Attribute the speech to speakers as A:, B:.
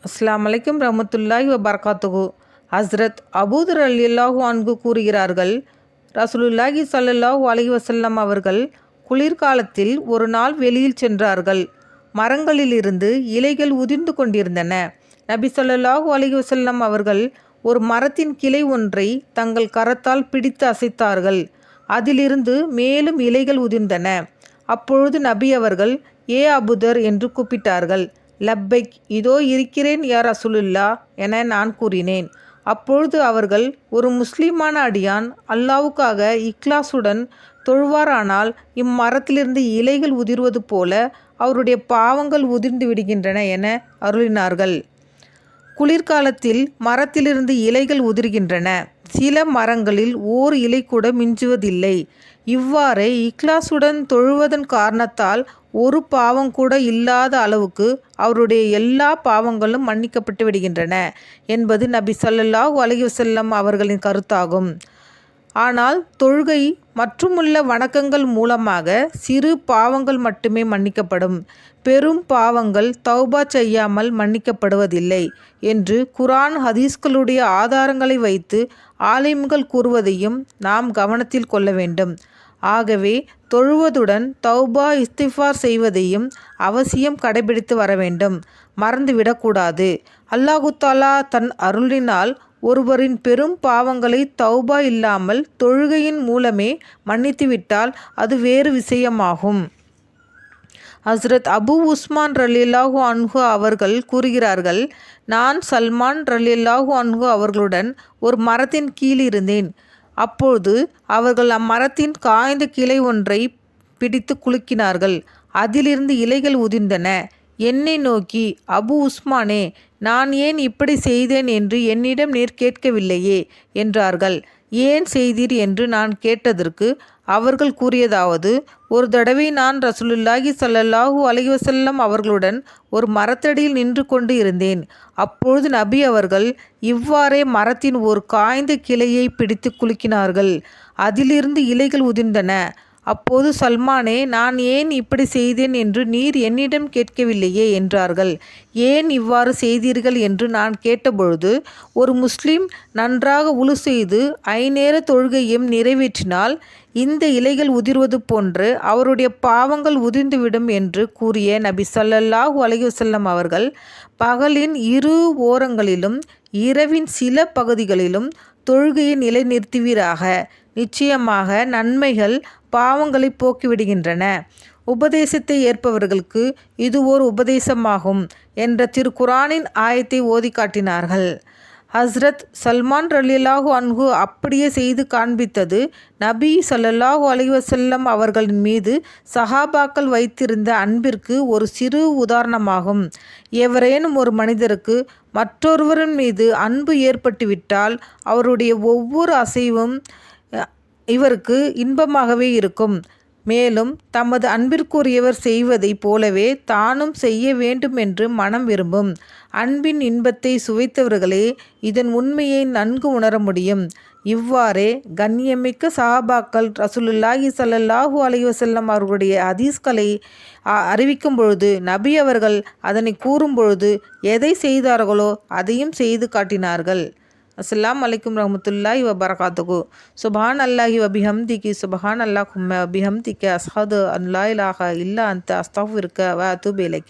A: அஸ்ஸலாமு அலைக்கும் ரஹ்மத்துல்லாஹி வபரகாத்துஹு. ஹஸ்ரத் அபூதர் ரலியல்லாஹு அன்ஹு கூறுகிறார்கள், ரசூலுல்லாஹி ஸல்லல்லாஹு அலைஹி வஸல்லம் அவர்கள் குளிர்காலத்தில் ஒரு நாள் வெளியில் சென்றார்கள். மரங்களிலிருந்து இலைகள் உதிர்ந்து கொண்டிருந்தன. நபி ஸல்லல்லாஹு அலைஹி வஸல்லம் அவர்கள் ஒரு மரத்தின் கிளை ஒன்றை தங்கள் கரத்தால் பிடித்து அசைத்தார்கள். அதிலிருந்து மேலும் இலைகள் உதிர்ந்தன. அப்பொழுது நபி அவர்கள், ஏ அபூதர் என்று கூப்பிட்டார்கள். லப்பைக், இதோ இருக்கிறேன் யா ரசூலுல்லா என நான் கூறினேன். அப்பொழுது அவர்கள், ஒரு முஸ்லிமான அடியான் அல்லாவுக்காக இக்லாசுடன் தொழுவாரானால் இம்மரத்திலிருந்து இலைகள் உதிர்வது போல அவருடைய பாவங்கள் உதிர்ந்து விடுகின்றன என அருளினார்கள். குளிர்காலத்தில் மரத்திலிருந்து இலைகள் உதிர்கின்றன. சில மரங்களில் ஓர் இலை கூட மிஞ்சுவதில்லை. இவ்வாறே இக்லாசுடன் தொழுவதன் காரணத்தால் ஒரு பாவம் கூட இல்லாத அளவுக்கு அவருடைய எல்லா பாவங்களும் மன்னிக்கப்பட்டு விடுகின்றன என்பது நபி ஸல்லல்லாஹு அலைஹி வஸல்லம் அவர்களின் கருத்தாகும். ஆனால் தொழுகை மற்றுமுள்ள வணக்கங்கள் மூலமாக சிறு பாவங்கள் மட்டுமே மன்னிக்கப்படும். பெரும் பாவங்கள் தௌபா செய்யாமல் மன்னிக்கப்படுவதில்லை என்று குர்ஆன் ஹதீஸ்களுடைய ஆதாரங்களை வைத்து ஆலிம்கள் கூறுவதையும் நாம் கவனத்தில் கொள்ள வேண்டும். ஆகவே தொழுவதுடன் தௌபா இஸ்திஃபார் செய்வதையும் அவசியம் கடைபிடித்து வர வேண்டும், மறந்துவிடக்கூடாது. அல்லாஹு தஆலா தன் அருளினால் ஒருவரின் பெரும் பாவங்களை தௌபா இல்லாமல் தொழுகையின் மூலமே மன்னித்துவிட்டால் அது வேறு விஷயமாகும். ஹஸ்ரத் அபு உஸ்மான் ரலியல்லாஹு அன்ஹு அவர்கள் கூறுகிறார்கள், நான் சல்மான் ரலியல்லாஹு அன்ஹு அவர்களுடன் ஒரு மரத்தின் கீழ் இருந்தேன். அப்போது அவர்கள் அம்மரத்தின் காய்ந்த கிளை ஒன்றை பிடித்து குலுக்கினார்கள். அதிலிருந்து இலைகள் உதிர்ந்தன. என்னை நோக்கி, அபு உஸ்மானே, நான் ஏன் இப்படி செய்தேன் என்று என்னிடம் நீர் கேட்கவில்லையே என்றார்கள். ஏன் செய்தீர் என்று நான் கேட்டதற்கு அவர்கள் கூறியதாவது, ஒரு தடவை நான் ரசூலுல்லாஹி ஸல்லல்லாஹு அலைஹி வஸல்லம் அவர்களுடன் ஒரு மரத்தடியில் நின்று கொண்டு இருந்தேன். அப்பொழுது நபி அவர்கள் இவ்வாறே மரத்தின் ஒரு காய்ந்த கிளையை பிடித்து குலுக்கினார்கள். அதிலிருந்து இலைகள் உதிர்ந்தன. அப்போது சல்மானே, நான் ஏன் இப்படி செய்தேன் என்று நீர் என்னிடம் கேட்கவில்லையே என்றார்கள். ஏன் இவ்வாறு செய்தீர்கள் என்று நான் கேட்டபொழுது, ஒரு முஸ்லிம் நன்றாக உளு செய்து ஐநேர தொழுகையும் நிறைவேற்றினால் இந்த இலைகள் உதிர்வது போன்று அவருடைய பாவங்கள் உதிர்ந்துவிடும் என்று கூறிய நபி ஸல்லல்லாஹு அலைஹி வஸல்லம் அவர்கள், பகலின் இரு ஓரங்களிலும் இரவின் சில பகுதிகளிலும் தொழுகையை நிலைநிறுத்துவீராக. நிச்சயமாக நன்மைகள் பாவங்களை போக்கிவிடுகின்றன. உபதேசத்தை ஏற்பவர்களுக்கு இது ஓர் உபதேசமாகும் என்ற திருக்குர்ஆனின் ஆயத்தை ஓதி காட்டினார்கள். ஹஸ்ரத் சல்மான் ரலியல்லாஹு அன்ஹு அப்படியே செய்து காண்பித்தது நபி ஸல்லல்லாஹு அலைஹி வஸல்லம் அவர்களின் மீது சஹாபாக்கள் வைத்திருந்த அன்பிற்கு ஒரு சிறு உதாரணமாகும். எவரேனும் ஒரு மனிதருக்கு மற்றொருவரின் மீது அன்பு ஏற்பட்டுவிட்டால் அவருடைய ஒவ்வொரு அசைவும் இவருக்கு இன்பமாகவே இருக்கும். மேலும் தமது அன்பிற்குரியவர் செய்வதைப் போலவே தானும் செய்ய வேண்டுமென்று மனம் விரும்பும். அன்பின் இன்பத்தை சுவைத்தவர்களே இதன் உண்மையை நன்கு உணர முடியும். இவ்வாறே கண்ணியமிக்க சஹாபாக்கள் ரசூலுல்லாஹி ஸல்லல்லாஹு அலைஹி வஸல்லம் அவர்களுடைய ஹதீஸ்களை அறிவிக்கும் பொழுது நபி அவர்கள் அதனை கூறும் பொழுது எதை செய்தார்களோ அதையும் செய்து காட்டினார்கள். அஸ்ஸலாமு அலைக்கும் ரஹ்மத்துல்லாஹி வபரகாத்துஹு. சுப்ஹான் அல்லாஹி வபிஹம்திகி சுப்ஹான் அல்லாஹும்ம வபிஹம்திக அஷ்ஹது அன் லா இலாஹா இல்லா அன்த அஸ்தக்ஃபிருக வ அத்தூபு இலைக.